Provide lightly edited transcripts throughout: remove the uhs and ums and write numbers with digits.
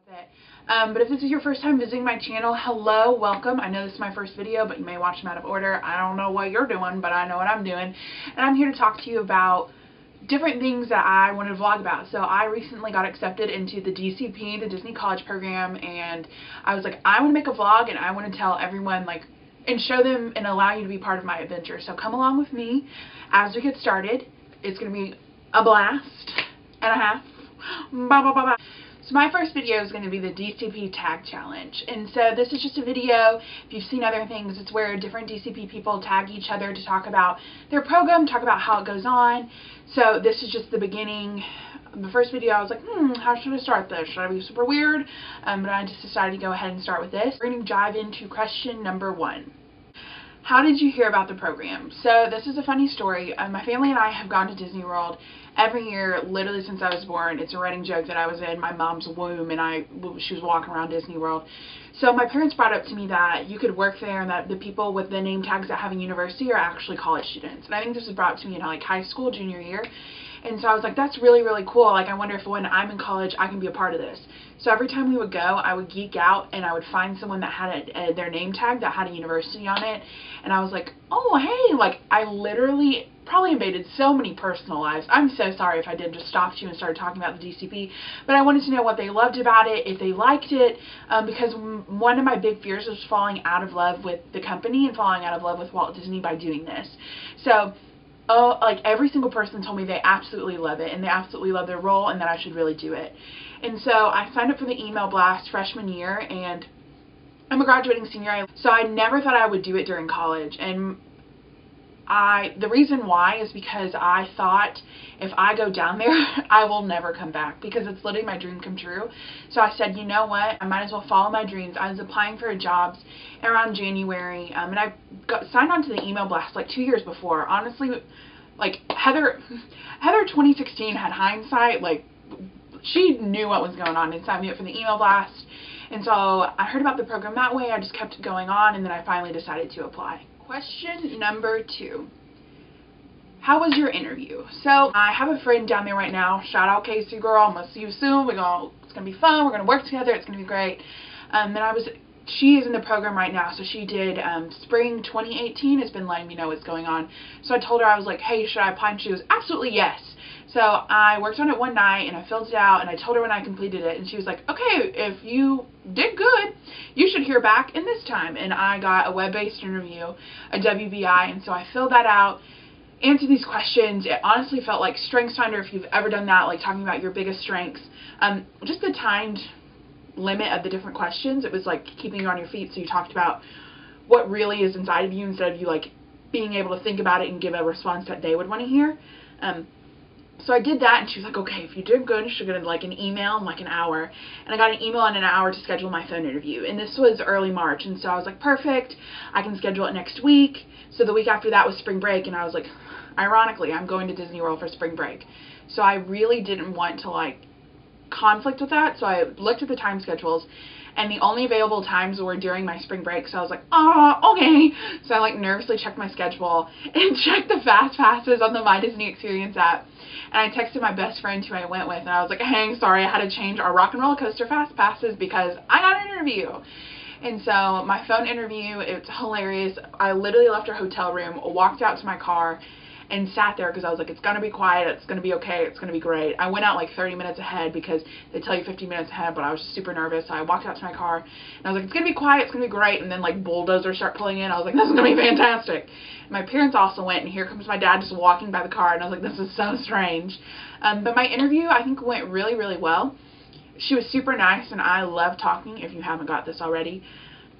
But if this is your first time visiting my channel, hello, welcome. I know this is my first video, but you may watch them out of order. I don't know what you're doing, but I know what I'm doing. And I'm here to talk to you about different things that I wanted to vlog about. So I recently got accepted into the DCP, the Disney College Program, and I was like, I want to make a vlog and I want to tell everyone, like, and show them and allow you to be part of my adventure. So come along with me as we get started. It's going to be a blast and a half. Blah, blah, blah, blah. So my first video is going to be the DCP Tag Challenge, and so this is just a video. If you've seen other things, it's where different DCP people tag each other to talk about their program, talk about how it goes on. So this is just the beginning. The first video I was like, how should I start this? Should I be super weird? But I just decided to go ahead and start with this. We're going to dive into question number 1. How did you hear about the program? So this is a funny story. My family and I have gone to Disney World every year, literally since I was born. It's a running joke that I was in my mom's womb and she was walking around Disney World. So my parents brought up to me that you could work there and that the people with the name tags that have a university are actually college students. And I think this was brought up to me in like high school, junior year. And so I was like, that's really, really cool. Like, I wonder if when I'm in college, I can be a part of this. So every time we would go, I would geek out and I would find someone that had their name tag that had a university on it. And I was like, oh, hey, like, I literally probably invaded so many personal lives. I'm so sorry if I did just stop you and started talking about the DCP. But I wanted to know what they loved about it, if they liked it, because one of my big fears was falling out of love with the company and falling out of love with Walt Disney by doing this. So like every single person told me they absolutely love it and they absolutely love their role and that I should really do it. And so I signed up for the email blast freshman year, and I'm a graduating senior, so I never thought I would do it during college. And the reason why is because I thought if I go down there, I will never come back, because it's literally my dream come true. So I said, you know what, I might as well follow my dreams. I was applying for jobs around January, and I signed on to the email blast like 2 years before. Honestly, like Heather 2016 had hindsight. Like, she knew what was going on and signed me up for the email blast. And so I heard about the program that way. I just kept going on, and then I finally decided to apply. Question number 2. How was your interview? So I have a friend down there right now. Shout out Casey, girl. I'm gonna see you soon. It's gonna be fun. We're gonna work together. It's gonna be great. She is in the program right now. So she did spring 2018. Has been letting me know what's going on. So I told her, I was like, hey, should I apply? And she goes, absolutely yes. So I worked on it one night and I filled it out, and I told her when I completed it, and she was like, okay, if you did good, you should hear back in this time. And I got a web-based interview, a WBI, and so I filled that out, answered these questions. It honestly felt like StrengthsFinder, if you've ever done that, like talking about your biggest strengths. Just the timed limit of the different questions, it was like keeping you on your feet, so you talked about what really is inside of you instead of you like being able to think about it and give a response that they would want to hear. So I did that, and she was like, okay, if you did good, you should get like an email in like an hour. And I got an email in an hour to schedule my phone interview. And this was early March, and so I was like, perfect, I can schedule it next week. So the week after that was spring break, and I was like, ironically, I'm going to Disney World for spring break. So I really didn't want to like conflict with that. So I looked at the time schedules, and the only available times were during my spring break. So I was like, oh, okay. So I like nervously checked my schedule and checked the fast passes on the My Disney Experience app. And I texted my best friend who I went with, and I was like, hey, sorry, I had to change our Rock and Roller Coaster fast passes because I got an interview. And so my phone interview, it's hilarious. I literally left our hotel room, walked out to my car, and sat there because I was like, it's going to be quiet, it's going to be okay, it's going to be great. I went out like 30 minutes ahead because they tell you 15 minutes ahead, but I was super nervous. So I walked out to my car, and I was like, it's going to be quiet, it's going to be great. And then like bulldozers start pulling in. I was like, this is going to be fantastic. My parents also went, and here comes my dad just walking by the car, and I was like, this is so strange. But my interview, I think, went really, really well. She was super nice, and I love talking, if you haven't got this already.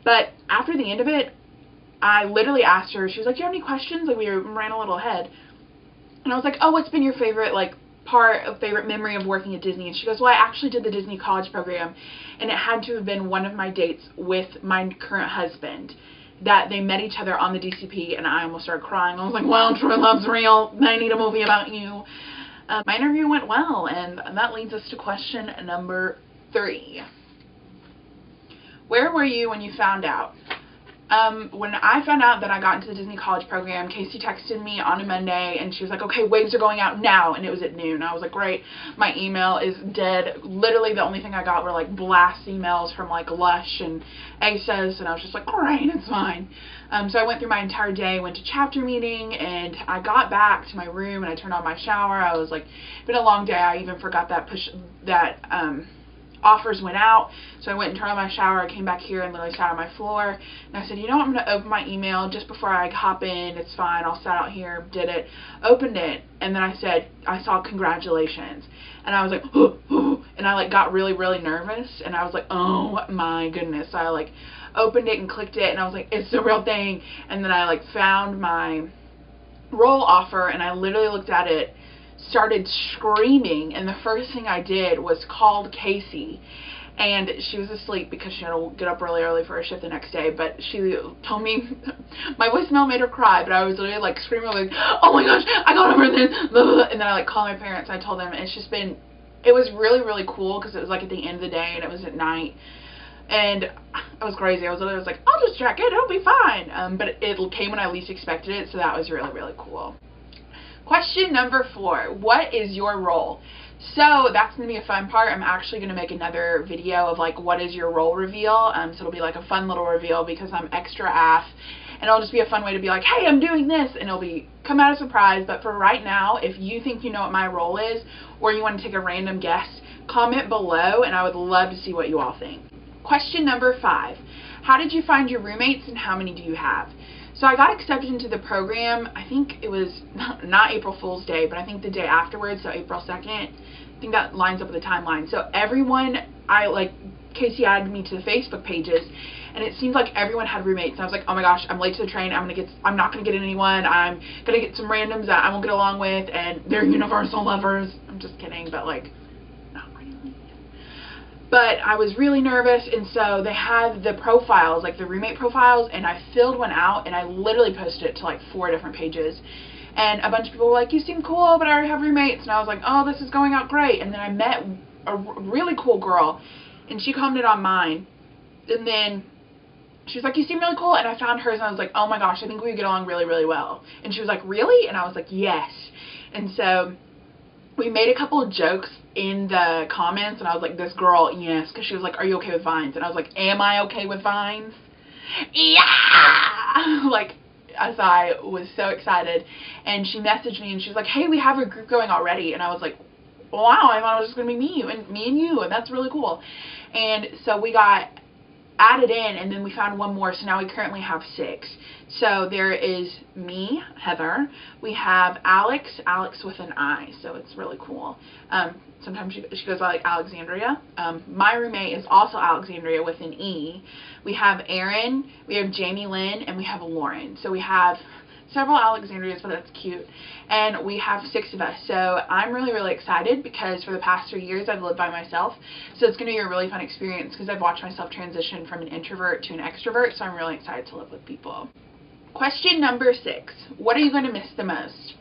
But after the end of it, I literally asked her, she was like, do you have any questions? Like, we ran a little ahead. And I was like, oh, what's been your favorite, like, favorite memory of working at Disney? And she goes, well, I actually did the Disney College Program, and it had to have been one of my dates with my current husband, that they met each other on the DCP, and I almost started crying. I was like, well, true love's real. I need a movie about you. My interview went well, and that leads us to question number 3. Where were you when you found out? When I found out that I got into the Disney College program, Casey texted me on a Monday, and she was like, okay, waves are going out now, and it was at noon. I was like, great, my email is dead. Literally the only thing I got were like blast emails from like Lush and ASOS, and I was just like, great, it's fine. So I went through my entire day, went to chapter meeting, and I got back to my room, and I turned on my shower. I was like, it's been a long day. I even forgot that offers went out, so I went and turned on my shower. I came back here and literally sat on my floor, and I said, you know what, I'm going to open my email just before I hop in. It's fine, I'll sit out here. Did it, opened it, and then I said, I saw congratulations, and I was like, and I like got really, really nervous, and I was like, oh my goodness. So I like opened it and clicked it, and I was like, it's the real thing. And then I like found my role offer, and I literally looked at it, started screaming, and the first thing I did was called Casey, and she was asleep because she had to get up really early for her shift the next day, but she told me, my voicemail made her cry, but I was literally like screaming like, oh my gosh, I got over this, blah, blah, blah. And then I like called my parents, and I told them, and it's just been, it was really, really cool, because it was like at the end of the day, and it was at night, and it was crazy. I was literally like, I'll just check it, it'll be fine, but it came when I least expected it, so that was really, really cool. Question number 4, what is your role? So that's going to be a fun part. I'm actually going to make another video of like what is your role reveal. So it'll be like a fun little reveal because I'm extra AF, and it'll just be a fun way to be like, hey, I'm doing this, and it'll be come out as a surprise. But for right now, if you think you know what my role is, or you want to take a random guess, comment below, and I would love to see what you all think. Question number 5, how did you find your roommates, and how many do you have? So I got accepted into the program, I think it was not April Fool's Day, but I think the day afterwards, so April 2nd. I think that lines up with the timeline. So everyone, Casey added me to the Facebook pages, and it seemed like everyone had roommates. And I was like, oh my gosh, I'm late to the train, I'm not going to get anyone, I'm going to get some randoms that I won't get along with, and they're universal lovers. I'm just kidding, but like, not really. But I was really nervous, and so they had the profiles, like the roommate profiles, and I filled one out, and I literally posted it to like 4 different pages. And a bunch of people were like, you seem cool, but I already have roommates. And I was like, oh, this is going out great. And then I met a really cool girl, and she commented on mine. And then she was like, you seem really cool. And I found hers, and I was like, oh my gosh, I think we would get along really, really well. And she was like, really? And I was like, yes. And so we made a couple of jokes in the comments, and I was like, this girl, yes, because she was like, are you okay with vines? And I was like, am I okay with vines? Yeah! Like, as I was so excited, and she messaged me, and she was like, hey, we have a group going already. And I was like, wow, I thought it was just going to be me and you, and that's really cool. And so we got added in, and then we found one more, so now we currently have 6. So there is me, Heather, we have Alex with an I, so it's really cool. Sometimes she goes by like Alexandria. My roommate is also Alexandria with an E. We have Erin, we have Jamie Lynn, and we have Lauren. So we have several Alexandrias, but that's cute. And we have 6 of us. So I'm really, really excited because for the past 3 years I've lived by myself. So it's going to be a really fun experience because I've watched myself transition from an introvert to an extrovert. So I'm really excited to live with people. Question number 6. What are you going to miss the most?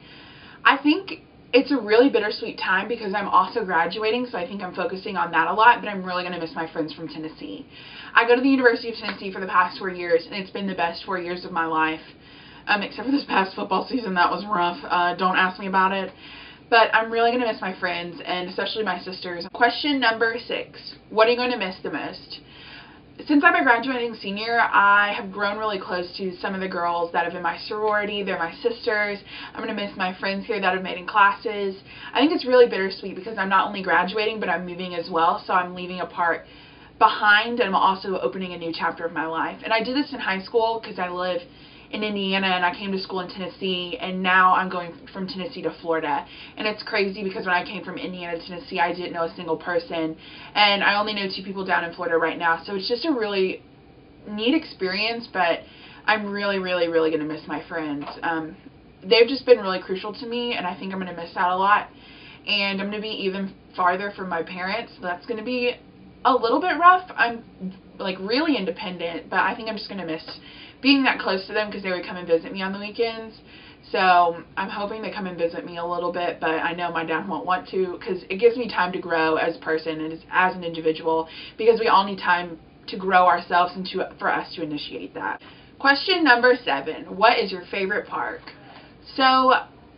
I think it's a really bittersweet time because I'm also graduating, so I think I'm focusing on that a lot, but I'm really going to miss my friends from Tennessee. I go to the University of Tennessee for the past 4 years, and it's been the best 4 years of my life. Except for this past football season, that was rough. Don't ask me about it. But I'm really going to miss my friends, and especially my sisters. Question number 6. What are you going to miss the most? Since I'm a graduating senior, I have grown really close to some of the girls that have been my sorority. They're my sisters. I'm going to miss my friends here that I've made in classes. I think it's really bittersweet because I'm not only graduating, but I'm moving as well. So I'm leaving a part behind, and I'm also opening a new chapter of my life. And I did this in high school because I live in Indiana, and I came to school in Tennessee, and now I'm going from Tennessee to Florida. And it's crazy because when I came from Indiana to Tennessee, I didn't know a single person, and I only know 2 people down in Florida right now. So it's just a really neat experience, but I'm really, really, really going to miss my friends. They've just been really crucial to me, and I think I'm going to miss that a lot. And I'm going to be even farther from my parents. So that's going to be a little bit rough. I'm like really independent, but I think I'm just going to miss being that close to them because they would come and visit me on the weekends. So I'm hoping they come and visit me a little bit, but I know my dad won't want to because it gives me time to grow as a person and as an individual, because we all need time to grow ourselves and for us to initiate that. Question number 7. What is your favorite park? So,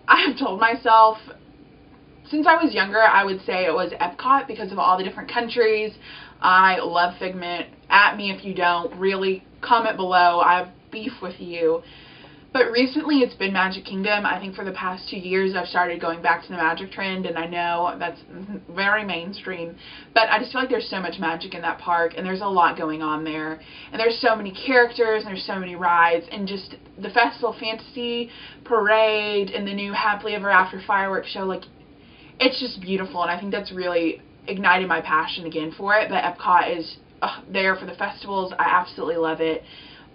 I have told myself, since I was younger, I would say it was Epcot because of all the different countries. I love Figment. At me if you don't. Really, comment below. I have beef with you. But recently it's been Magic Kingdom. I think for the past 2 years I've started going back to the magic trend, and I know that's very mainstream, but I just feel like there's so much magic in that park, and there's a lot going on there, and there's so many characters, and there's so many rides, and just the Festival of Fantasy parade and the new Happily Ever After fireworks show, like, it's just beautiful, and I think that's really ignited my passion again for it. But Epcot is there for the festivals. I absolutely love it.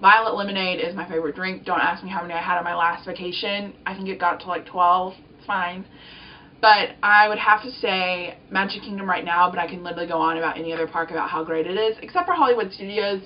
Violet lemonade is my favorite drink. Don't ask me how many I had on my last vacation. I think it got to like 12. It's fine. But I would have to say Magic Kingdom right now, but I can literally go on about any other park about how great it is, except for Hollywood Studios.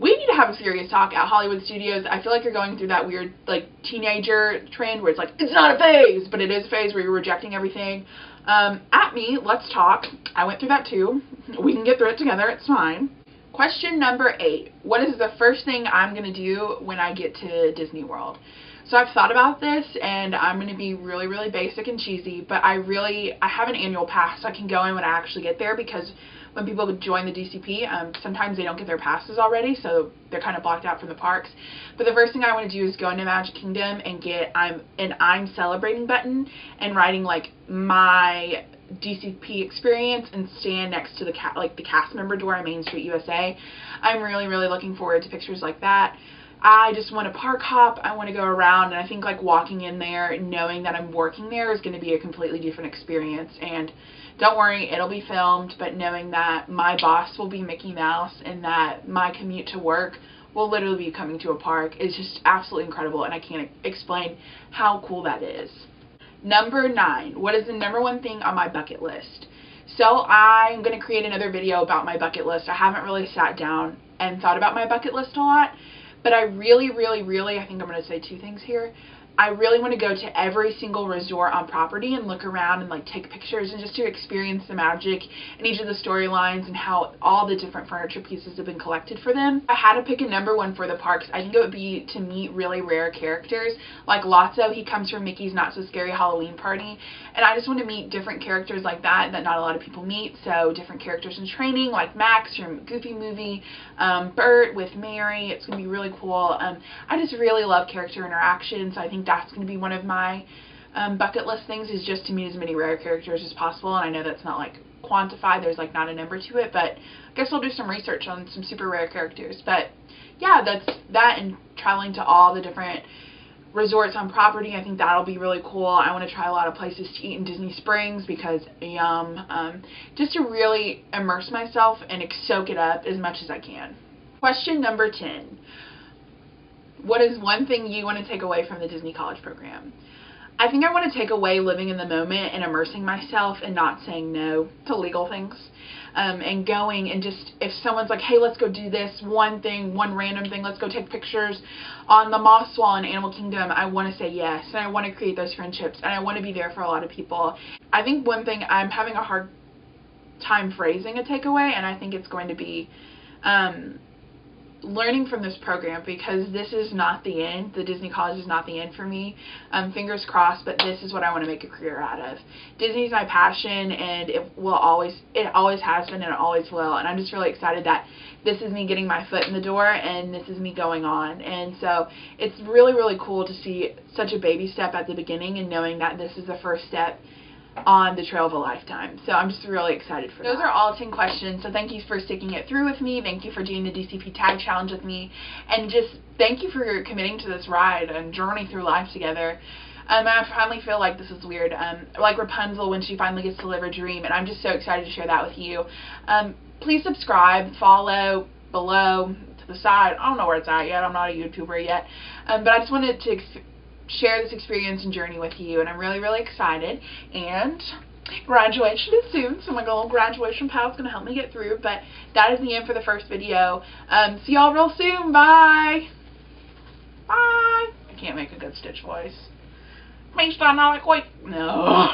We need to have a serious talk at Hollywood Studios. I feel like you're going through that weird, like, teenager trend where it's like, it's not a phase, but it is a phase where you're rejecting everything. At me, let's talk. I went through that too. We can get through it together. It's fine. Question number 8. What is the first thing I'm going to do when I get to Disney World? So I've thought about this, and I'm going to be really, really basic and cheesy, but I have an annual pass, so I can go in when I actually get there, because when people join the DCP, sometimes they don't get their passes already, so they're kind of blocked out from the parks. But the first thing I want to do is go into Magic Kingdom and get an I'm celebrating button and writing like my DCP experience and stand next to the cast member door on Main Street USA. I'm really, really looking forward to pictures like that. I just want to park hop. I want to go around, and I think like walking in there knowing that I'm working there is going to be a completely different experience. And don't worry, it'll be filmed, but knowing that my boss will be Mickey Mouse and that my commute to work will literally be coming to a park is just absolutely incredible, and I can't explain how cool that is. Number 9. What is the number 1 thing on my bucket list? So I'm going to create another video about my bucket list. I haven't really sat down and thought about my bucket list a lot, but I really, really, I think I'm going to say 2 things here. I really want to go to every single resort on property and look around and like take pictures and just to experience the magic in each of the storylines and how all the different furniture pieces have been collected for them. If I had to pick a number 1 for the parks, I think it would be to meet really rare characters like Lotso. He comes from Mickey's Not So Scary Halloween Party, and I just want to meet different characters like that not a lot of people meet. So different characters in training like Max from Goofy Movie, Bert with Mary. It's going to be really cool. I just really love character interaction, so I think that's going to be one of my bucket list things, is just to meet as many rare characters as possible. And I know that's not like quantified, there's like not a number to it, but I guess I'll do some research on some super rare characters. But yeah, that's that, and traveling to all the different resorts on property. I think that'll be really cool. I want to try a lot of places to eat in Disney Springs because yum, just to really immerse myself and soak it up as much as I can. Question number 10. What is one thing you want to take away from the Disney College program? I think I want to take away living in the moment and immersing myself and not saying no to legal things. And going and just, if someone's like, hey, let's go do this one thing, one random thing, let's go take pictures on the Moss Wall in Animal Kingdom, I want to say yes, and I want to create those friendships, and I want to be there for a lot of people. I think one thing I'm having a hard time phrasing a takeaway, and I think it's going to be learning from this program, because this is not the end. The Disney College is not the end for me. Fingers crossed, but this is what I want to make a career out of. Disney's my passion, and it always has been, and it always will. And I'm just really excited that this is me getting my foot in the door, and this is me going on. And so it's really, really cool to see such a baby step at the beginning, and knowing that this is the first step on the trail of a lifetime. So I'm just really excited for that. Those are all 10 questions, so thank you for sticking it through with me. Thank you for doing the DCP Tag Challenge with me, and just thank you for committing to this ride and journey through life together. I finally feel like this is weird, like Rapunzel when she finally gets to live her dream, and I'm just so excited to share that with you. Please subscribe, follow below, to the side. I don't know where it's at yet. I'm not a YouTuber yet, but I just wanted to share this experience and journey with you, and I'm really, really excited. And graduation is soon, so my little graduation pal is going to help me get through. But that is the end for the first video. See y'all real soon. Bye. Bye. I can't make a good Stitch voice. Me stand like wait. No.